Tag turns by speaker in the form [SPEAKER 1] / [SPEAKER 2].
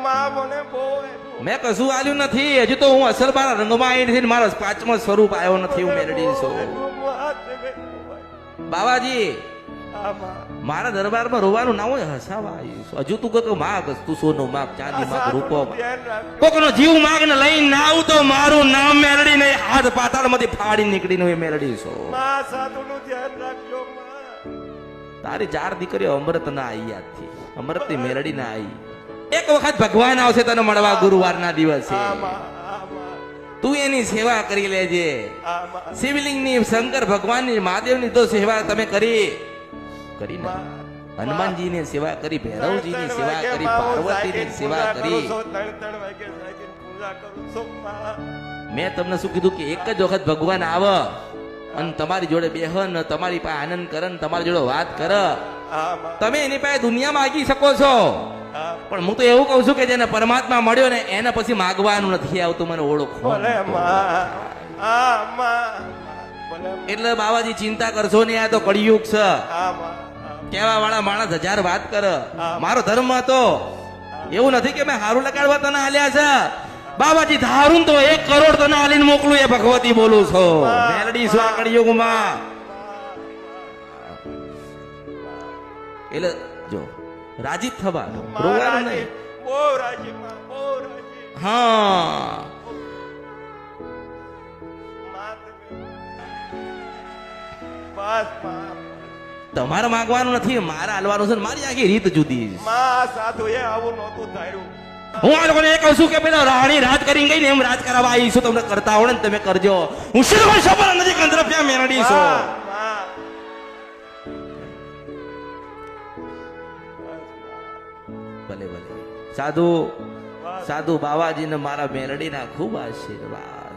[SPEAKER 1] માં મને બહુ
[SPEAKER 2] મેં કશું આલ્યું નથી. હજુ તો હું અસલ મારા રંગમાં આવી નથી. મારો પાંચમો સ્વરૂપ આવ્યો નથી. હું મેલડી છું. બાવાજી મારા દરબારમાં રોવાનું ના હોય, હસાવા આવ્યું છું. હજુ તું કહો માગ, તું સોનું માગ, ચાંદી માગ, રૂપો કોકનો જીવ માગ ને લઈને ના આવું તો મારું નામ મેલડી નહીં, હાથ પાતાળમાંથી ફાડી નીકળીને હું મેલડી છું.
[SPEAKER 1] માં સાધુનું ધ્યાન રાખજો માં.
[SPEAKER 2] તારી 4 દીકરીઓ અમૃત ના આવી યાદથી, અમૃત ની મેલડી ના આવી. એક વખત ભગવાન આવશે તને મળવા ગુરુવારના દિવસે. તું એની સેવા કરી લેજે. શિવલિંગ ની, શંકર ભગવાન ની, મહાદેવ ની તો સેવા તમે કરી ને. હનુમાનજી ની સેવા કરી, ભૈરવજી ની સેવા કરી, પાર્વતી ની સેવા કરી. મેં તમને શું કીધું કે એક જ વખત ભગવાન આવે અને તમારી જોડે બેહન, તમારી પાસે આનંદ કરે, તમારી જોડે વાત કરે. તમે એની પાસે દુનિયા માગી શકો છો, પણ હું તો એવું કઉ છું કે જેને પરમાત્મા મળ્યો ને એને પછી માગવાનું નથી આવતું. મને ઓળખો. એટલે બાબાજી ચિંતા કરશો નહીં, આ તો કળિયુગ છે. કેવા વાળા માણસ 1000 વાત કરે. મારો ધર્મ હતો એવું નથી કે મેં હારું લગાડવા તને હાલ્યા છે. બાબાજી ધારું તો 1 કરોડ તને હાલીને મોકલું, એ ભગવતી બોલું છો. મેલડી છું આ કળિયુગમાં. એટલે જો રાજી થવાનું, રોવાનું નહીં. હા તમારે માંગવાનું નથી, મારે હાલવાનું છે. મારી આખી રીત જુદી છે. હું આ લોકોને એ કહું છું કે પેલા રાણી રાજ કરી ગઈ ને એમ રાજ કરાવવા આવી છું. તમને કરતા આવડે ને તમે કરજો. હું શિરવર સફળ નથી કંદ્રપ્યા મેલડી છું. ભલે ભલે સાધુ સાધુ બાવાજી ને મારા મેલડી ના ખૂબ આશીર્વાદ.